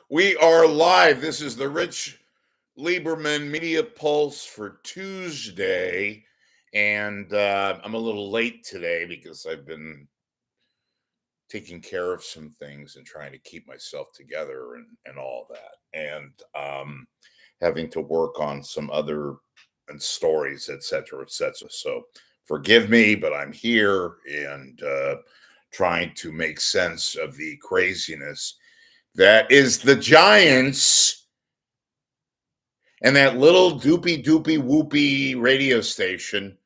We are live. This is the Rich Lieberman Media Pulse for Tuesday. And I'm a little late today because I've been taking care of some things and trying to keep myself together and all that. And having to work on some other and stories, et cetera, et cetera. So forgive me, but I'm here and trying to make sense of the craziness that is the Giants and that little doopy doopy whoopy radio station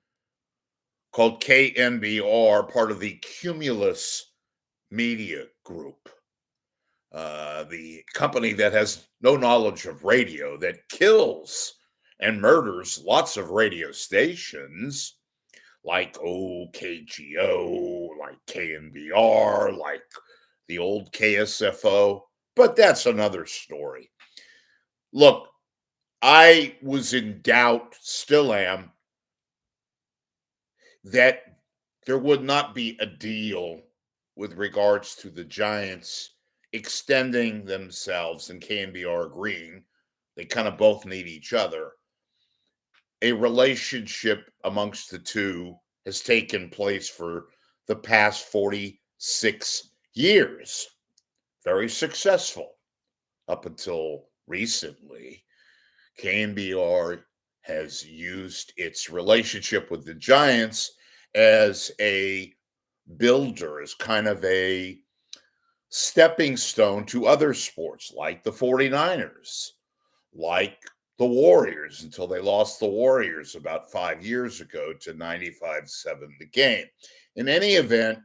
called KNBR, part of the Cumulus Media Group, the company that has no knowledge of radio, that kills and murders lots of radio stations like KGO, like KNBR, like the old KSFO. But that's another story. Look, I was in doubt, still am, that there would not be a deal with regards to the Giants extending themselves and KNBR agreeing. They kind of both need each other. A relationship amongst the two has taken place for the past 46 years. Very successful up until recently. KNBR has used its relationship with the Giants as a builder, as kind of a stepping stone to other sports like the 49ers, like the Warriors, until they lost the Warriors about 5 years ago to 95-7 the game. In any event,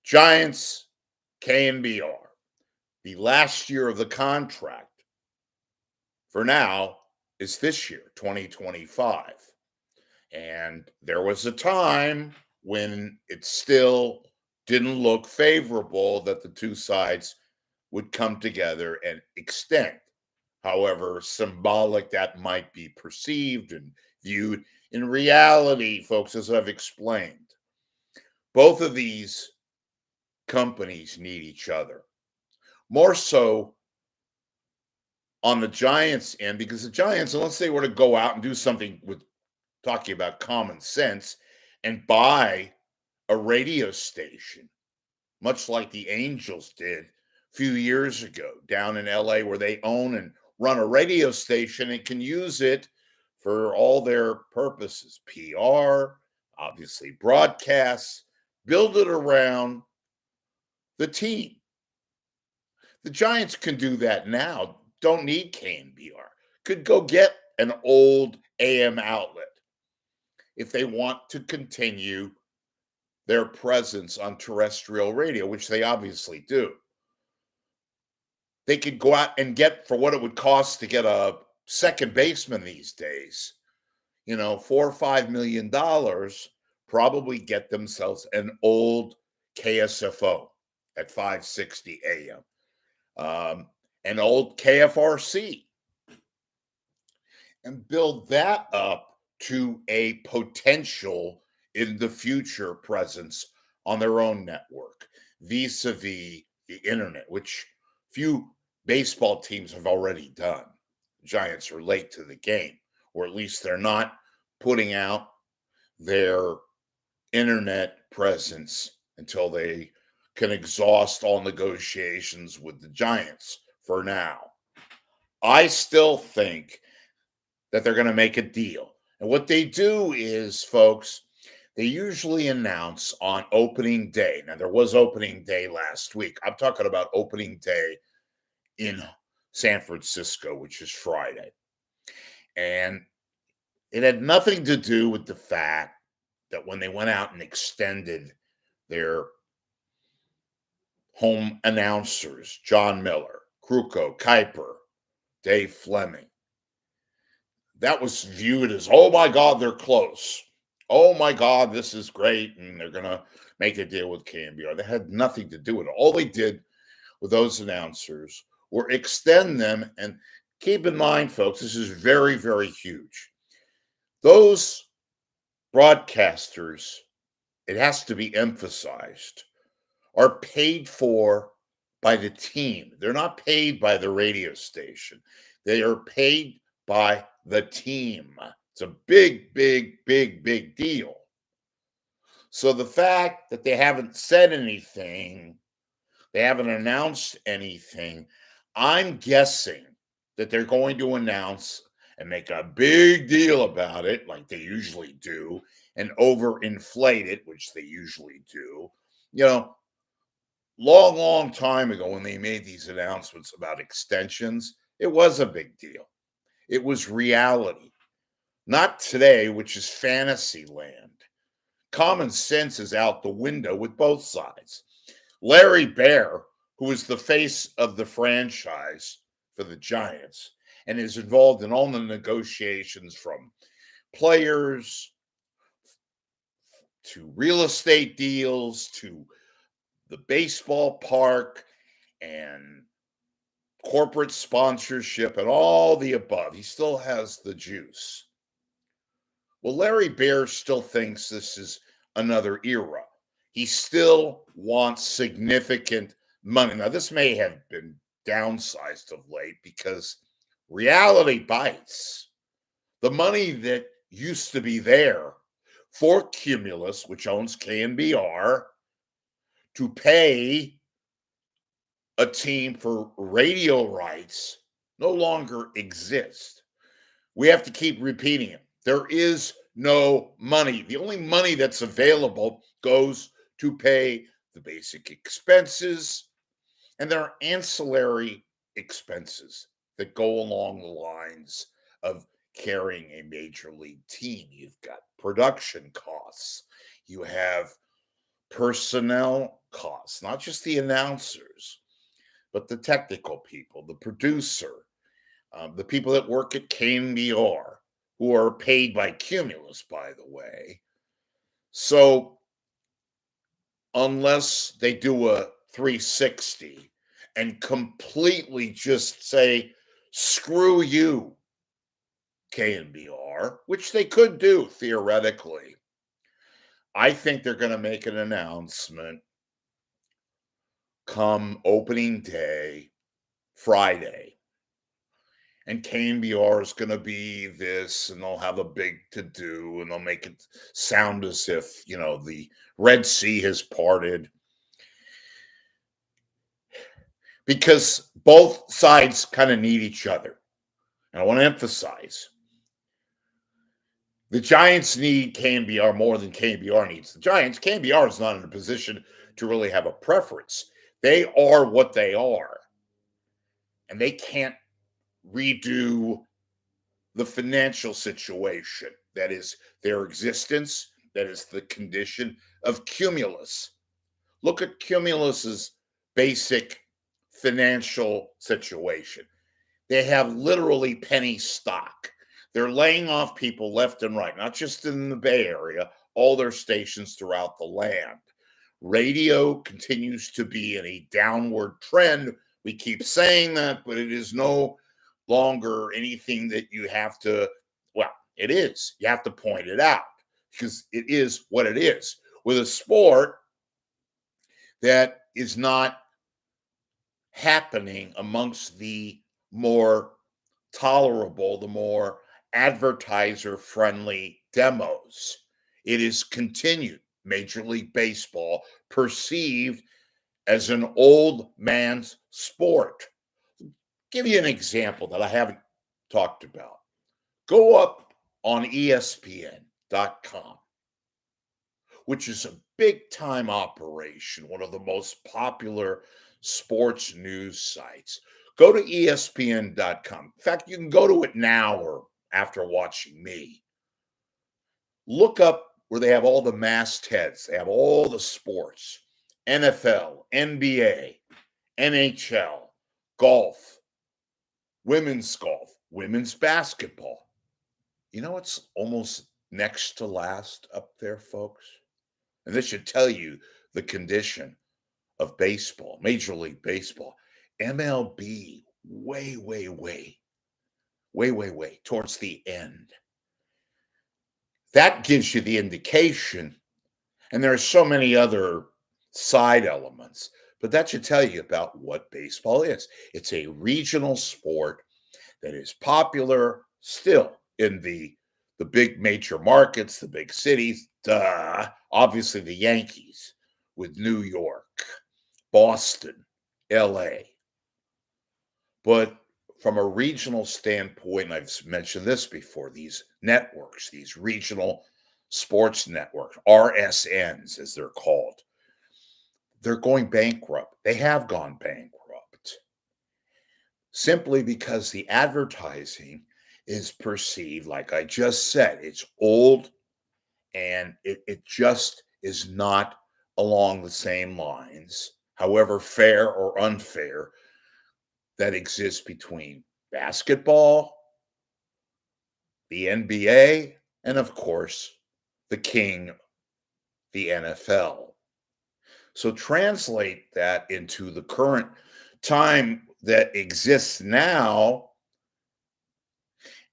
Giants, KNBR, the last year of the contract for now is this year, 2025. And there was a time when it still didn't look favorable that the two sides would come together and extend. However symbolic that might be perceived and viewed, in reality, folks, as I've explained, both of these companies need each other. More so on the Giants end, because the Giants, unless they were to go out and do something with talking about common sense and buy a radio station, much like the Angels did a few years ago down in LA, where they own and run a radio station and can use it for all their purposes, PR, obviously broadcasts, build it around the team. The Giants can do that now. Don't need KNBR. Could go get an old AM outlet if they want to continue their presence on terrestrial radio, which they obviously do. They could go out and get, for what it would cost to get a second baseman these days, $4 or $5 million, probably get themselves an old KSFO at 560 AM, an old KFRC, and build that up to a potential in the future presence on their own network, vis-a-vis the internet, which few baseball teams have already done. Giants are late to the game, or at least they're not putting out their internet presence until they can exhaust all negotiations with the Giants for now. I still think that they're going to make a deal. And what they do is, folks, they usually announce on opening day. Now, there was opening day last week. I'm talking about opening day in San Francisco, which is Friday. And it had nothing to do with the fact that when they went out and extended their home announcers, John Miller, Kruko, Kuiper, Dave Fleming, that was viewed as, oh my God, they're close. Oh my God, this is great. And they're going to make a deal with KNBR. They had nothing to do with it. All they did with those announcers were extend them. And keep in mind, folks, this is very, very huge. Those broadcasters, it has to be emphasized, are paid for by the team. They're not paid by the radio station. They are paid by the team. It's a big, big, big, big deal. So the fact that they haven't said anything, they haven't announced anything, I'm guessing that they're going to announce and make a big deal about it, like they usually do, and overinflate it, which they usually do. You know, long time ago when they made these announcements about extensions, it was a big deal. It was reality. Not today, which is fantasy land. Common sense is out the window with both sides. Larry Baer, who is the face of the franchise for the Giants and is involved in all the negotiations from players to real estate deals to the baseball park and corporate sponsorship and all the above. He still has the juice. Well, Larry Baer still thinks this is another era. He still wants significant money. Now, this may have been downsized of late because reality bites. The money that used to be there for Cumulus, which owns KNBR, to pay a team for radio rights no longer exists. We have to keep repeating it. There is no money. The only money that's available goes to pay the basic expenses, and there are ancillary expenses that go along the lines of carrying a major league team. You've got production costs. You have personnel costs, not just the announcers, but the technical people, the producer, the people that work at KNBR, who are paid by Cumulus, by the way. So unless they do a 360 and completely just say, screw you, KNBR, which they could do theoretically, I think they're going to make an announcement come opening day, Friday. And KNBR is going to be this, and they'll have a big to-do, and they'll make it sound as if, the Red Sea has parted. Because both sides kind of need each other. And I want to emphasize, the Giants need KNBR more than KNBR needs the Giants. KNBR is not in a position to really have a preference. They are what they are. And they can't redo the financial situation, that is their existence, that is the condition of Cumulus. Look at Cumulus's basic financial situation. They have literally penny stock. They're laying off people left and right, not just in the Bay Area, all their stations throughout the land. Radio continues to be in a downward trend. We keep saying that, but it is no longer anything that you have to, well, it is. You have to point it out because it is what it is. With a sport that is not happening amongst the more tolerable, the more advertiser-friendly demos, it is continued. Major League Baseball perceived as an old man's sport. Give you an example that I haven't talked about. Go up on ESPN.com, which is a big time operation, one of the most popular sports news sites. Go to ESPN.com. In fact, you can go to it now or after watching me. Look up where they have all the mastheads. They have all the sports, NFL, NBA, NHL, golf, women's basketball. You know what's almost next to last up there, folks? And this should tell you the condition of baseball, Major League Baseball. MLB, way towards the end. That gives you the indication. And there are so many other side elements. But that should tell you about what baseball is. It's a regional sport that is popular still in the big major markets, the big cities. Duh. Obviously, the Yankees with New York, Boston, LA. But from a regional standpoint, I've mentioned this before, these networks, these regional sports networks, RSNs as they're called, they're going bankrupt. They have gone bankrupt simply because the advertising is perceived, like I just said, it's old and it just is not along the same lines, however fair or unfair, that exists between basketball, the NBA, and of course, the king, the NFL. So translate that into the current time that exists now,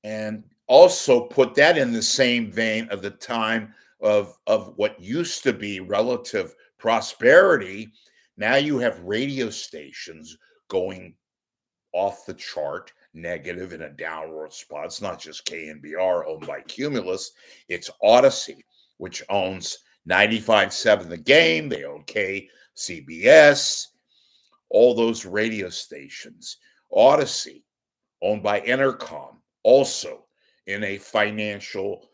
and also put that in the same vein of the time of what used to be relative prosperity. Now you have radio stations going off the chart, negative in a downward spot. It's not just KNBR owned by Cumulus, it's Odyssey, which owns 95.7 The Game. They own KCBS, all those radio stations. Odyssey, owned by Entercom, also in a financial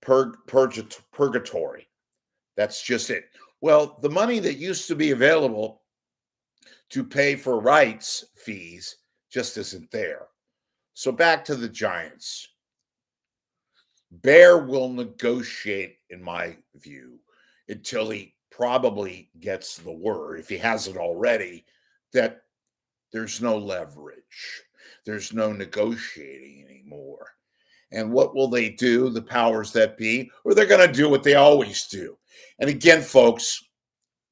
purgatory. That's just it. Well, the money that used to be available to pay for rights fees just isn't there. So back to the Giants. Bear will negotiate, in my view, until he probably gets the word, if he hasn't already, that there's no leverage. There's no negotiating anymore. And what will they do, the powers that be? Or they're going to do what they always do. And again, folks,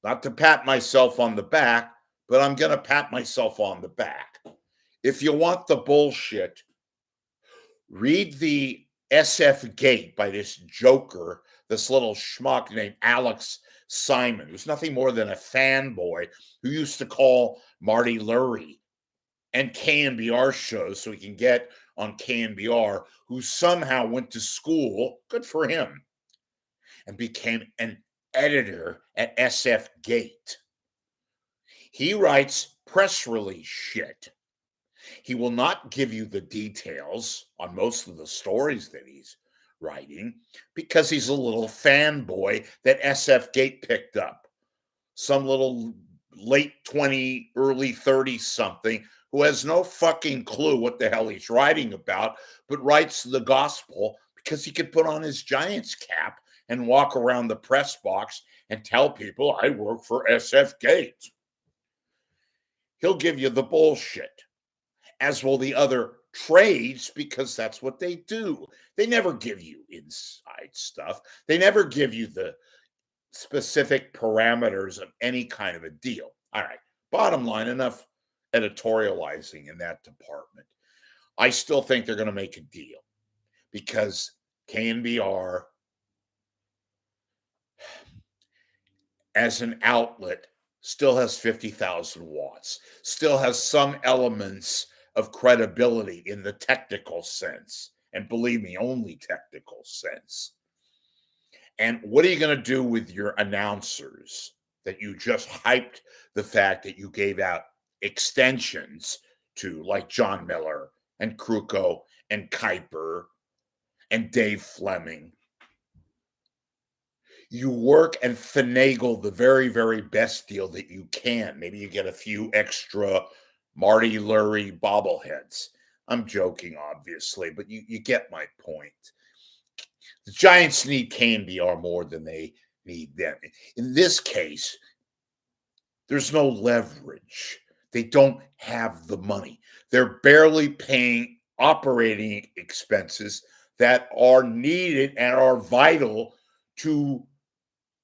not to pat myself on the back, but I'm going to pat myself on the back. If you want the bullshit, read the SF Gate by this joker, this little schmuck named Alex Simon, who's nothing more than a fanboy who used to call Marty Lurie and KNBR shows so he can get on KNBR, who somehow went to school, good for him, and became an editor at SF Gate. He writes press release shit. He will not give you the details on most of the stories that he's writing because he's a little fanboy that SF Gate picked up. Some little late 20, early 30 something who has no fucking clue what the hell he's writing about, but writes the gospel because he could put on his Giants cap and walk around the press box and tell people, I work for SF Gate. He'll give you the bullshit, as will the other trades, because that's what they do. They never give you inside stuff. They never give you the specific parameters of any kind of a deal. All right, bottom line, enough editorializing in that department. I still think they're going to make a deal because KNBR as an outlet still has 50,000 watts, still has some elements of credibility in the technical sense. And believe me, only technical sense. And what are you going to do with your announcers that you just hyped the fact that you gave out extensions to, like John Miller and Kruko and Kuiper and Dave Fleming? You work and finagle the very, very best deal that you can. Maybe you get a few extra Marty Lurie bobbleheads. I'm joking, obviously, but you get my point. The Giants need KNBR more than they need them. In this case, there's no leverage. They don't have the money. They're barely paying operating expenses that are needed and are vital to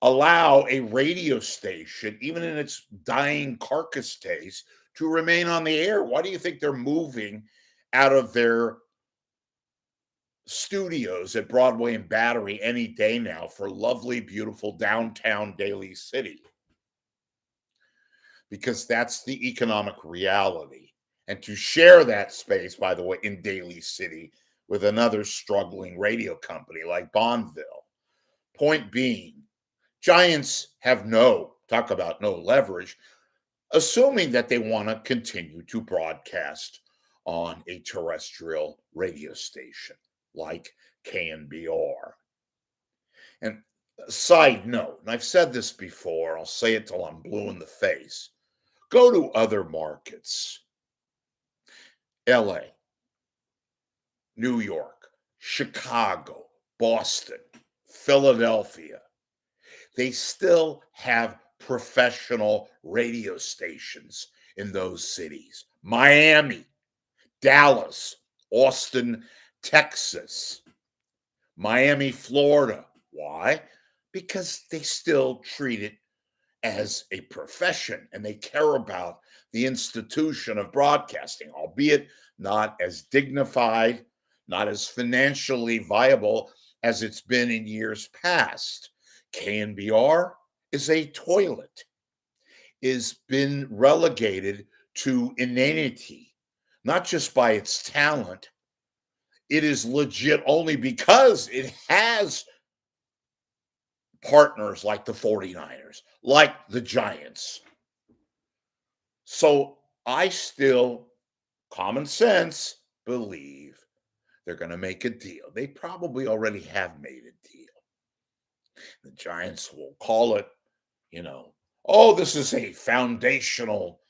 allow a radio station, even in its dying carcass days, to remain on the air. Why do you think they're moving out of their studios at Broadway and Battery any day now for lovely, beautiful downtown Daly City? because that's the economic reality. And to share that space, by the way, in Daly City with another struggling radio company like Bonneville. Point being, Giants have talk about no leverage, assuming that they want to continue to broadcast on a terrestrial radio station like KNBR. And side note, and I've said this before, I'll say it till I'm blue in the face. Go to other markets. LA, New York, Chicago, Boston, Philadelphia. They still have professional radio stations in those cities. Miami, Dallas, Austin, Texas, Miami, Florida. Why? Because they still treat it as a profession and they care about the institution of broadcasting, albeit not as dignified, not as financially viable as it's been in years past. KNBR is a toilet, is been relegated to inanity, not just by its talent. It is legit only because it has partners like the 49ers, like the Giants. So I still, common sense, believe they're going to make a deal. They probably already have made a deal. The Giants will call it, oh, this is a foundational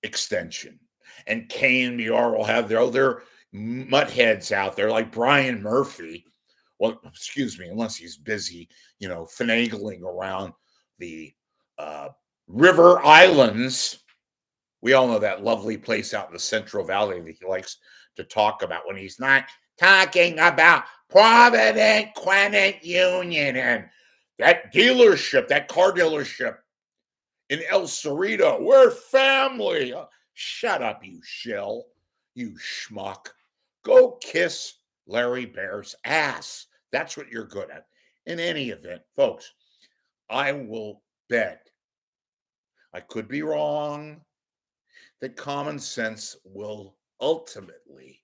extension. And KNBR will have their other muttheads out there like Brian Murphy. Well, excuse me, unless he's busy, finagling around the River Islands. We all know that lovely place out in the Central Valley that he likes to talk about when he's not talking about Provident, Quennett, Union, and that dealership, that car dealership in El Cerrito. We're family. Shut up, you shill, you schmuck. Go kiss Larry Bear's ass. That's what you're good at. In any event, folks, I will bet, I could be wrong, that common sense will ultimately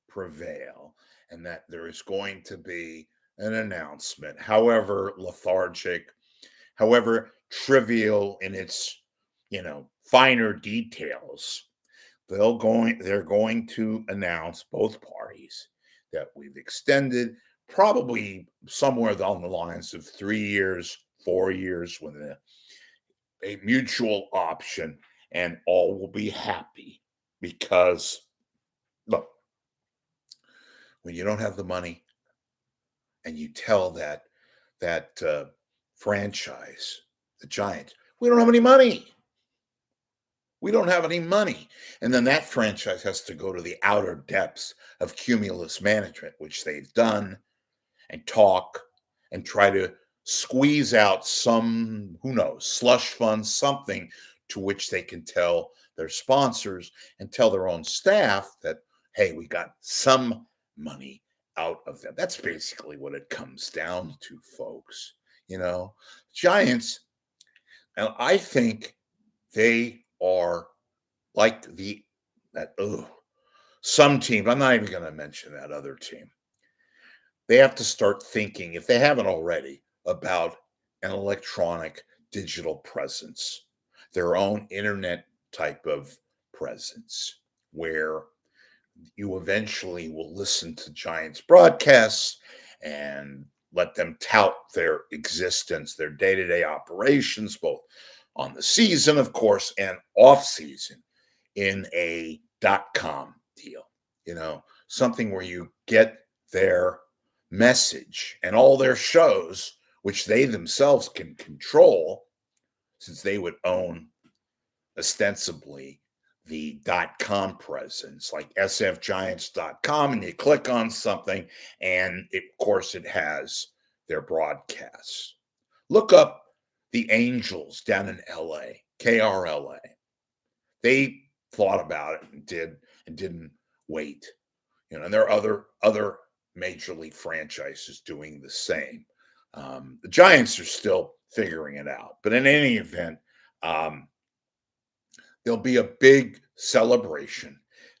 prevail and that there is going to be an announcement, however lethargic, however trivial in its, finer details. They're going to announce, both parties, that we've extended probably somewhere along the lines of 3 years, 4 years, with a mutual option, and all will be happy. Because, look, when you don't have the money and you tell that franchise, the Giants, we don't have any money. We don't have any money. And then that franchise has to go to the outer depths of Cumulus management, which they've done, and talk and try to squeeze out some, who knows, slush fund, something to which they can tell their sponsors and tell their own staff that, hey, we got some money out of them. That's basically what it comes down to, folks. Giants, and I think they are like some team. I'm not even going to mention that other team. They have to start thinking, if they haven't already, about an electronic digital presence, their own internet type of presence, where you eventually will listen to Giants broadcasts and let them tout their existence, their day-to-day operations, both on the season, of course, and off season, in a .com deal, something where you get their message and all their shows, which they themselves can control, since they would own ostensibly the .com presence, like sfgiants.com, and you click on something, and of course it has their broadcasts. Look up the Angels down in LA, KRLA. They thought about it and didn't wait. And there are other major league franchises doing the same. The Giants are still figuring it out. But in any event, There'll be a big celebration.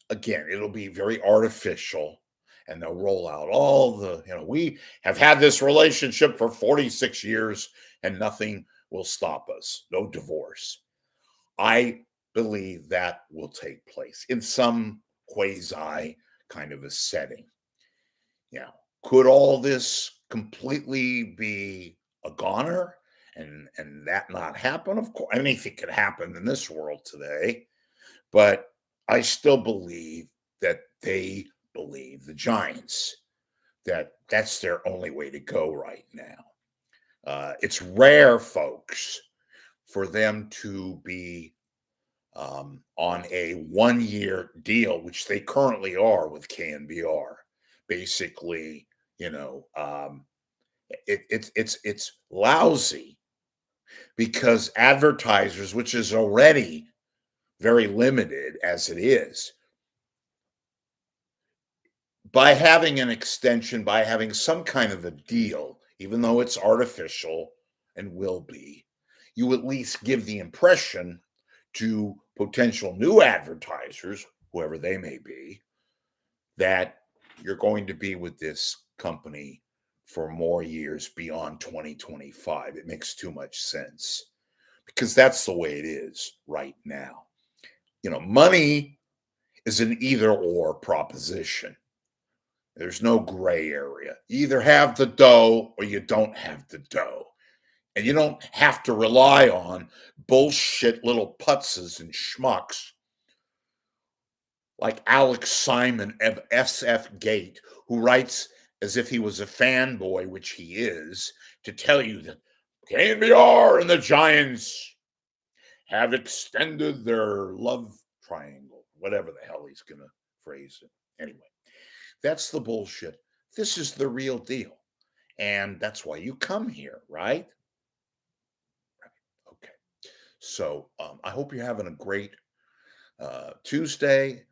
Again, it'll be very artificial, and they'll roll out all the, we have had this relationship for 46 years and nothing will stop us. No divorce. I believe that will take place in some quasi kind of a setting. Could all this completely be a goner and that not happen? Of course, anything could happen in this world today, but I still believe that they believe, the Giants, that that's their only way to go right now. It's rare, folks, for them to be on a 1-year deal, which they currently are with KNBR. Basically, it's lousy because advertisers, which is already very limited as it is, by having an extension, by having some kind of a deal, even though it's artificial and will be, you at least give the impression to potential new advertisers, whoever they may be, that you're going to be with this company for more years beyond 2025. It makes too much sense because that's the way it is right now. Money is an either or proposition. There's no gray area. You either have the dough or you don't have the dough. And you don't have to rely on bullshit little putzes and schmucks like Alex Simon of SF Gate, who writes as if he was a fanboy, which he is, to tell you that KNBR and the Giants have extended their love triangle, whatever the hell he's going to phrase it. Anyway, that's the bullshit. This is the real deal. And that's why you come here, right? Okay. So I hope you're having a great Tuesday.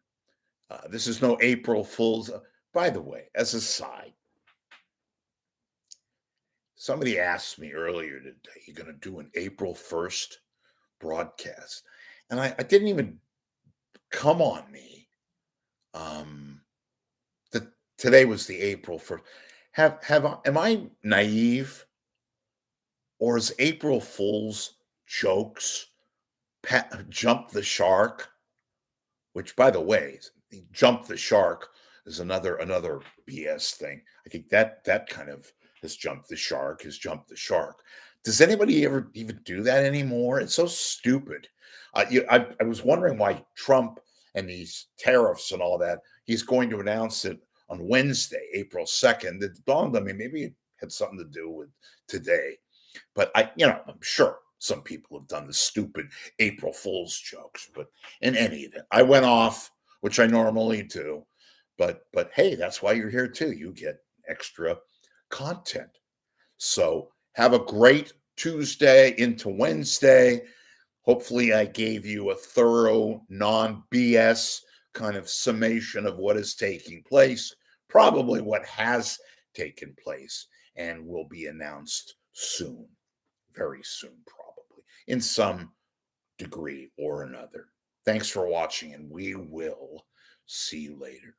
This is no April Fool's. By the way, as a side, somebody asked me earlier today, you're going to do an April 1st broadcast. And I didn't even come on me. Today was the April 1st. Am I naive? Or is April Fool's jokes jump the shark? Which, by the way, jump the shark is another BS thing. I think that kind of has jumped the shark. Does anybody ever even do that anymore? It's so stupid. I was wondering why Trump and these tariffs and all that, he's going to announce it on Wednesday, April 2nd. It dawned on me, maybe it had something to do with today. But I'm sure some people have done the stupid April Fool's jokes. But in any event, I went off, which I normally do. But hey, that's why you're here too. You get extra content. So have a great Tuesday into Wednesday. Hopefully I gave you a thorough, non-BS kind of summation of what is taking place, probably what has taken place and will be announced soon, very soon, probably, in some degree or another. Thanks for watching, and we will see you later.